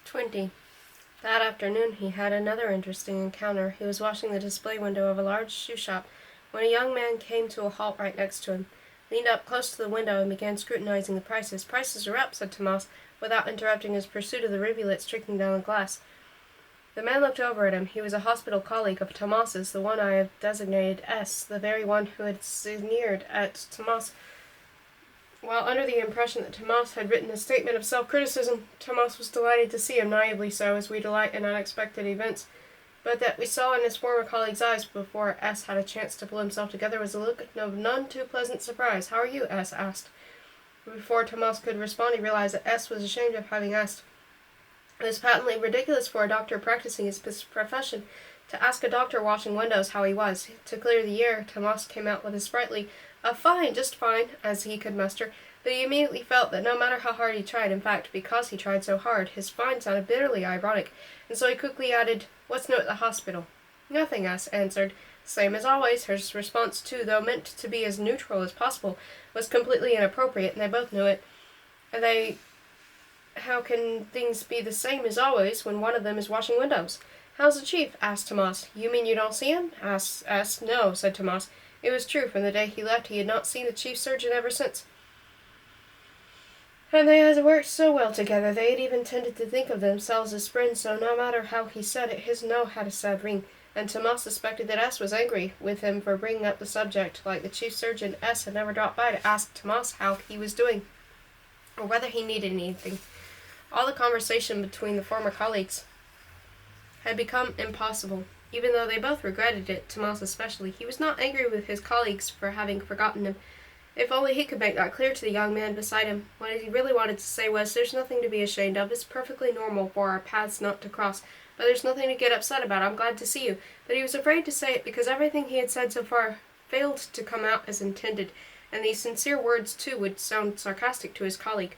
20. That afternoon he had another interesting encounter. He was washing the display window of a large shoe shop when a young man came to a halt right next to him, leaned up close to the window and began scrutinizing the prices. "Prices are up," said Tomas, without interrupting his pursuit of the rivulets trickling down the glass. The man looked over at him. He was a hospital colleague of Tomas's, the one I have designated S, the very one who had sneered at Tomas while under the impression that Tomas had written a statement of self-criticism. Tomas was delighted to see him, naively so, as we delight in unexpected events. But that we saw in his former colleague's eyes before S had a chance to pull himself together was a look of none too pleasant surprise. "How are you?" S asked. Before Tomas could respond, he realized that S was ashamed of having asked. It was patently ridiculous for a doctor practicing his profession to ask a doctor washing windows how he was. To clear the air, Tomas came out with a sprightly, "Fine, just fine," as he could muster, but he immediately felt that no matter how hard he tried, in fact, because he tried so hard, his fine sounded bitterly ironic, and so he quickly added, "What's new at the hospital?" "Nothing," S answered. Same as always. His response, too, though meant to be as neutral as possible, was completely inappropriate, and they both knew it. How can things be the same as always when one of them is washing windows?" "How's the chief?" asked Tomas. "You mean you don't see him?" asked S. "No," said Tomas. It was true. From the day he left, he had not seen the chief surgeon ever since. And they had worked so well together. They had even tended to think of themselves as friends, so no matter how he said it, his no had a sad ring, and Tomas suspected that S was angry with him for bringing up the subject. Like the chief surgeon, S had never dropped by to ask Tomas how he was doing, or whether he needed anything. All the conversation between the former colleagues had become impossible. Even though they both regretted it, Tomas especially, he was not angry with his colleagues for having forgotten him. If only he could make that clear to the young man beside him. What he really wanted to say was, "There's nothing to be ashamed of. It's perfectly normal for our paths not to cross, but there's nothing to get upset about. I'm glad to see you." But he was afraid to say it because everything he had said so far failed to come out as intended, and these sincere words, too, would sound sarcastic to his colleague.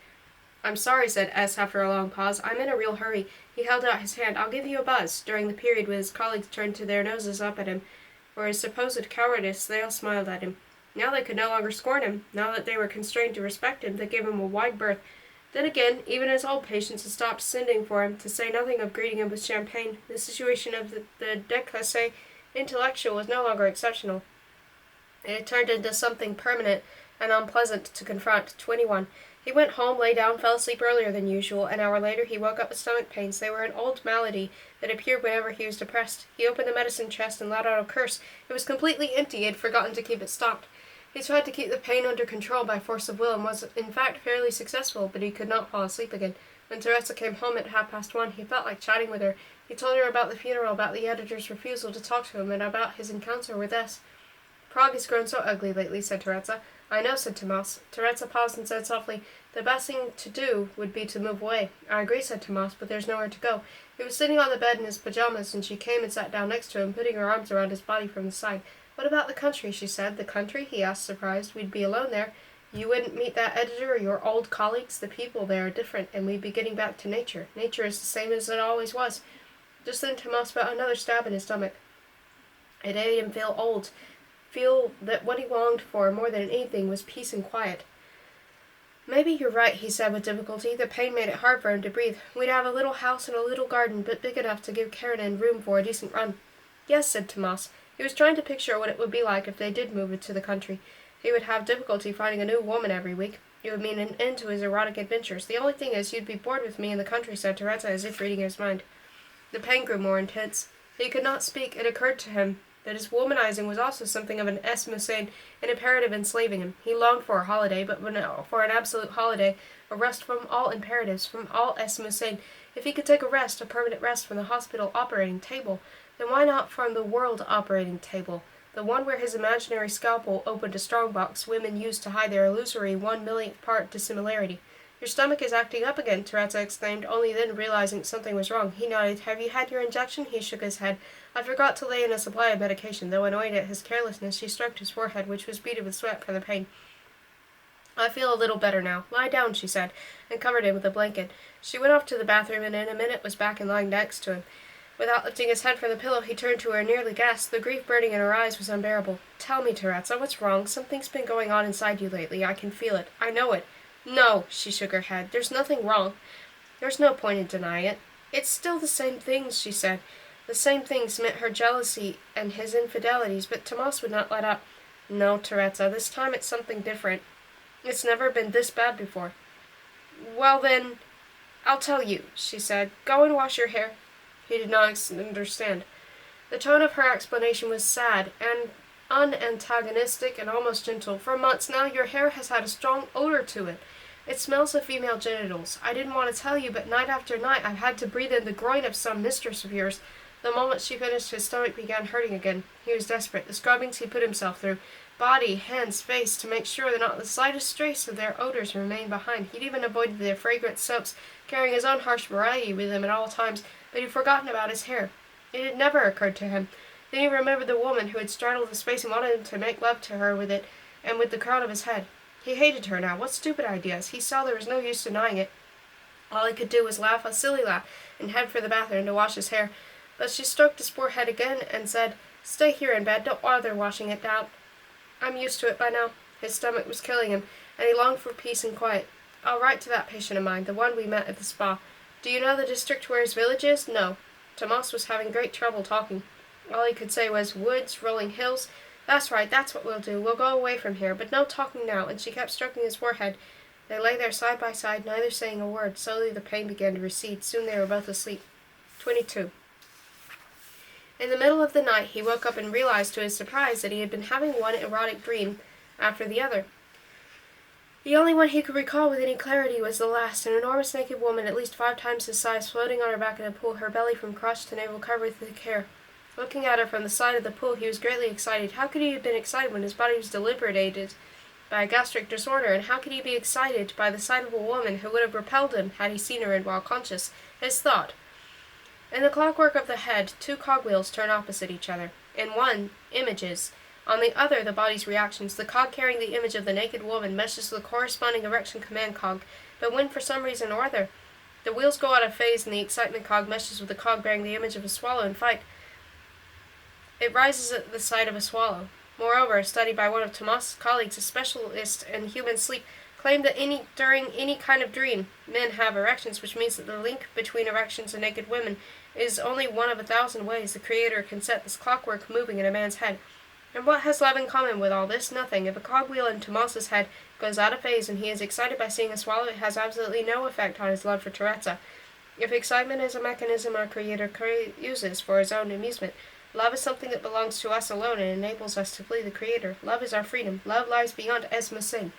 "I'm sorry," said S after a long pause. "I'm in a real hurry." He held out his hand. "I'll give you a buzz." During the period when his colleagues turned their noses up at him for his supposed cowardice, they all smiled at him. Now they could no longer scorn him. Now that they were constrained to respect him, they gave him a wide berth. Then again, even his old patients had stopped sending for him, to say nothing of greeting him with champagne. The situation of the déclassé intellectual was no longer exceptional. It had turned into something permanent and unpleasant to confront. 21. He went home, lay down, fell asleep earlier than usual. An hour later he woke up with stomach pains. They were an old malady that appeared whenever he was depressed. He opened the medicine chest and let out a curse. It was completely empty. He had forgotten to keep it stocked. He tried to keep the pain under control by force of will and was in fact fairly successful, but he could not fall asleep again. When Teresa came home at 1:30, he felt like chatting with her. He told her about the funeral, about the editor's refusal to talk to him, and about his encounter with S. "Prague has grown so ugly lately," said Teresa. "I know," said Tomas. Teresa paused and said softly, "The best thing to do would be to move away." "I agree," said Tomas, "but there's nowhere to go." He was sitting on the bed in his pajamas, and she came and sat down next to him, putting her arms around his body from the side. "What about the country?" she said. "The country?" he asked, surprised. "We'd be alone there. You wouldn't meet that editor or your old colleagues. The people there are different, and we'd be getting back to nature. Nature is the same as it always was." Just then Tomas felt another stab in his stomach. It made him feel that what he longed for more than anything was peace and quiet. "Maybe you're right," he said with difficulty. The pain made it hard for him to breathe. "We'd have a little house and a little garden, but big enough to give Karenin room for a decent run." "Yes," said Tomas. He was trying to picture what it would be like if they did move to the country. He would have difficulty finding a new woman every week. It would mean an end to his erotic adventures. "The only thing is, you'd be bored with me in the country," said Teresa, as if reading his mind. The pain grew more intense. He could not speak. It occurred to him that his womanizing was also something of an esmusade, an imperative enslaving him. He longed for a holiday, but for an absolute holiday, a rest from all imperatives, from all esmusade. If he could take a rest, a permanent rest from the hospital operating table, then why not from the world operating table, the one where his imaginary scalpel opened a strong-box women used to hide their illusory 1/millionth part dissimilarity? "Your stomach is acting up again," Teresa exclaimed, only then realizing something was wrong. He nodded. "Have you had your injection?" He shook his head. "I forgot to lay in a supply of medication." Though annoyed at his carelessness, she stroked his forehead, which was beaded with sweat from the pain. "I feel a little better now. Lie down," she said, and covered him with a blanket. She went off to the bathroom, and in a minute was back and lying next to him. Without lifting his head from the pillow, he turned to her and nearly gasped. The grief burning in her eyes was unbearable. "Tell me, Teresa, what's wrong? Something's been going on inside you lately. I can feel it. I know it." "No," she shook her head. "There's nothing wrong. There's no point in denying it." It's still the same things, she said. The same things meant her jealousy and his infidelities, but Tomas would not let up. No, Teresa, this time it's something different. It's never been this bad before. Well then, I'll tell you, she said. Go and wash your hair. He did not understand. The tone of her explanation was sad and unantagonistic and almost gentle. For months now your hair has had a strong odor to it. It smells of female genitals. I didn't want to tell you, but night after night I've had to breathe in the groin of some mistress of yours. The moment she finished, his stomach began hurting again. He was desperate. The scrubbings he put himself through, body, hands, face, to make sure that not the slightest trace of their odors remained behind. He'd even avoided their fragrant soaps, carrying his own harsh variety with him at all times, but he'd forgotten about his hair. It had never occurred to him. Then he remembered the woman who had startled his face and wanted him to make love to her with it, and with the crown of his head. He hated her now. What stupid ideas. He saw there was no use denying it. All he could do was laugh, a silly laugh, and head for the bathroom to wash his hair. But she stroked his forehead again and said, Stay here in bed. Don't bother washing it down. I'm used to it by now. His stomach was killing him, and he longed for peace and quiet. I'll write to that patient of mine, the one we met at the spa. Do you know the district where his village is? No. Tomas was having great trouble talking. All he could say was, woods, rolling hills. That's right, that's what we'll do. We'll go away from here, but no talking now, and she kept stroking his forehead. They lay there side by side, neither saying a word. Slowly the pain began to recede. Soon they were both asleep. 22. In the middle of the night he woke up and realized to his surprise that he had been having one erotic dream after the other. The only one he could recall with any clarity was the last, an enormous naked woman at least 5 times his size, floating on her back in a pool, her belly from crotch to navel covered with thick hair. Looking at her from the side of the pool, he was greatly excited. How could he have been excited when his body was debilitated by a gastric disorder, and how could he be excited by the sight of a woman who would have repelled him had he seen her while conscious? His thought. In the clockwork of the head, 2 cogwheels turn opposite each other. In one, images. On the other, the body's reactions. The cog carrying the image of the naked woman meshes with the corresponding erection command cog, but when for some reason or other the wheels go out of phase and the excitement cog meshes with the cog bearing the image of a swallow in fight, it rises at the sight of a swallow. Moreover, a study by one of Tomas's colleagues, a specialist in human sleep, claimed that during any kind of dream, men have erections, which means that the link between erections and naked women is only one of 1,000 ways the Creator can set this clockwork moving in a man's head. And what has love in common with all this? Nothing. If a cogwheel in Tomas's head goes out of phase and he is excited by seeing a swallow, it has absolutely no effect on his love for Teresa. If excitement is a mechanism our Creator uses for his own amusement, love is something that belongs to us alone and enables us to flee the Creator. Love is our freedom. Love lies beyond Esma sin.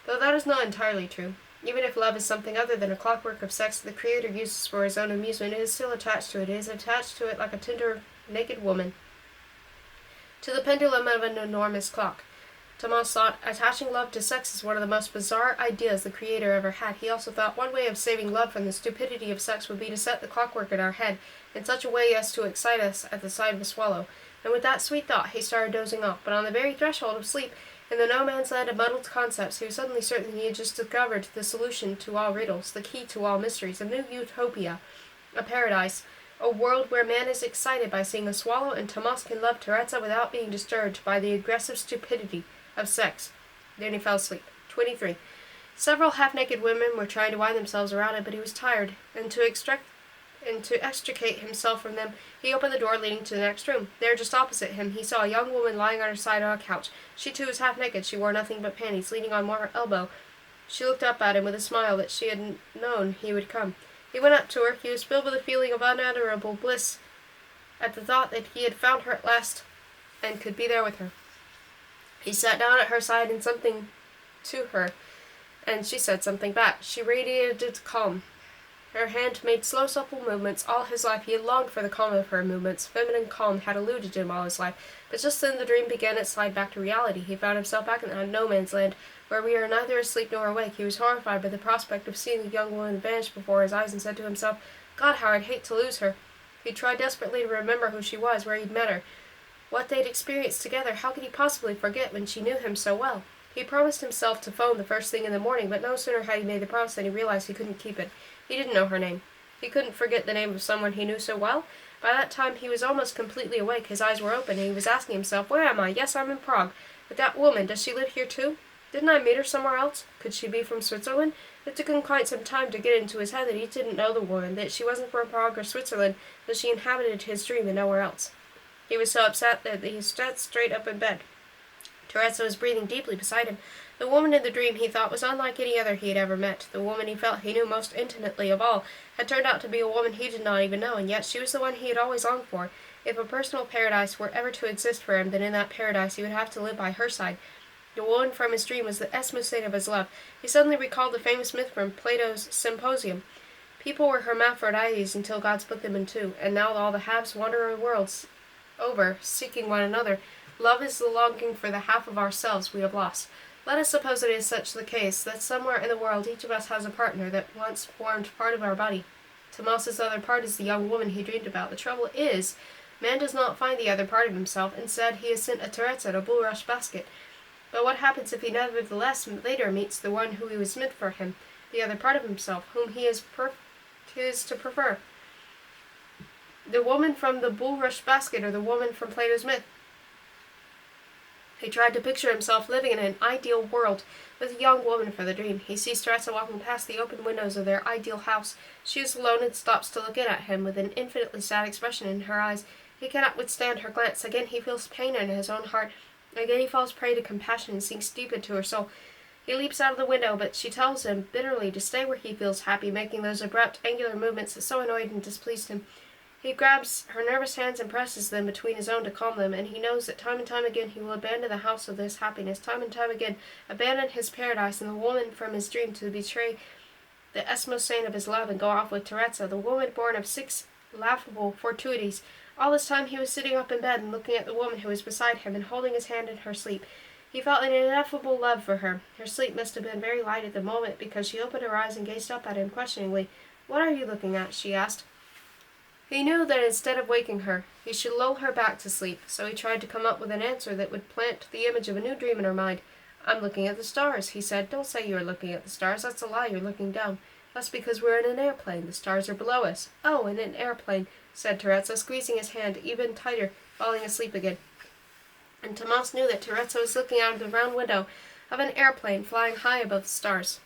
Though that is not entirely true. Even if love is something other than a clockwork of sex that the Creator uses for his own amusement, it is still attached to it. It is attached to it like a tender, naked woman to the pendulum of an enormous clock. Tomas thought, attaching love to sex is one of the most bizarre ideas the Creator ever had. He also thought one way of saving love from the stupidity of sex would be to set the clockwork in our head in such a way as to excite us at the sight of a swallow. And with that sweet thought, he started dozing off. But on the very threshold of sleep, in the no man's land of muddled concepts, he was suddenly certain he had just discovered the solution to all riddles, the key to all mysteries, a new utopia, a paradise, a world where man is excited by seeing a swallow, and Tomas can love Teresa without being disturbed by the aggressive stupidity of sex. Then he fell asleep. 23. Several half-naked women were trying to wind themselves around him, but he was tired, and to extricate himself from them, he opened the door leading to the next room. There, just opposite him, he saw a young woman lying on her side on a couch. She too was half naked. She wore nothing but panties, leaning on one elbow. She looked up at him with a smile that she had known he would come. He went up to her. He was filled with a feeling of unutterable bliss at the thought that he had found her at last and could be there with her. He sat down at her side and something to her, and she said something back. She radiated calm. Her hand made slow, supple movements. All his life he had longed for the calm of her movements. Feminine calm had eluded him all his life. But just then the dream began its slide back to reality. He found himself back in that no man's land, where we are neither asleep nor awake. He was horrified by the prospect of seeing the young woman vanish before his eyes, and said to himself, God, how I'd hate to lose her. He tried desperately to remember who she was, where he'd met her, what they'd experienced together. How could he possibly forget when she knew him so well? He promised himself to phone the first thing in the morning, but no sooner had he made the promise than he realized he couldn't keep it. He didn't know her name. He couldn't forget the name of someone he knew so well. By that time he was almost completely awake. His eyes were open, and he was asking himself, where am I? Yes, I'm in Prague. But that woman, does she live here too? Didn't I meet her somewhere else? Could she be from Switzerland? It took him quite some time to get into his head that he didn't know the woman, that she wasn't from Prague or Switzerland, that she inhabited his dream and nowhere else. He was so upset that he sat straight up in bed. Teresa was breathing deeply beside him. The woman in the dream he thought was unlike any other he had ever met. The woman he felt he knew most intimately of all had turned out to be a woman he did not even know, and yet she was the one he had always longed for. If a personal paradise were ever to exist for him, then in that paradise he would have to live by her side. The woman from his dream was the esmosate of his love. He suddenly recalled the famous myth from Plato's Symposium. People were hermaphrodites until God split them in two, and now all the halves wander worlds over, seeking one another. Love is the longing for the half of ourselves we have lost. Let us suppose it is such the case, that somewhere in the world each of us has a partner that once formed part of our body. Tomas's other part is the young woman he dreamed about. The trouble is, man does not find the other part of himself. Instead, he has sent a Teresa a bulrush basket. But what happens if he nevertheless later meets the one who was meant for him, the other part of himself, whom he is to prefer? The woman from the bulrush basket or the woman from Plato's myth? He tried to picture himself living in an ideal world with a young woman for the dream. He sees Teresa walking past the open windows of their ideal house. She is alone and stops to look in at him with an infinitely sad expression in her eyes. He cannot withstand her glance. Again he feels pain in his own heart. Again he falls prey to compassion and sinks deep into her soul. He leaps out of the window, but she tells him bitterly to stay where he feels happy, making those abrupt, angular movements that so annoyed and displeased him. He grabs her nervous hands and presses them between his own to calm them, and he knows that time and time again he will abandon the house of this happiness, time and time again abandon his paradise and the woman from his dream to betray the esmosane of his love and go off with Teresa, the woman born of 6 laughable fortuities. All this time he was sitting up in bed and looking at the woman who was beside him and holding his hand in her sleep. He felt an ineffable love for her. Her sleep must have been very light at the moment, because she opened her eyes and gazed up at him questioningly. "What are you looking at?" she asked. He knew that instead of waking her, he should lull her back to sleep, so he tried to come up with an answer that would plant the image of a new dream in her mind. "I'm looking at the stars," he said. "Don't say you are looking at the stars. That's a lie. You're looking down. That's because we're in an airplane. The stars are below us." "Oh, in an airplane," said Teresa, squeezing his hand even tighter, falling asleep again. And Tomas knew that Teresa was looking out of the round window of an airplane flying high above the stars.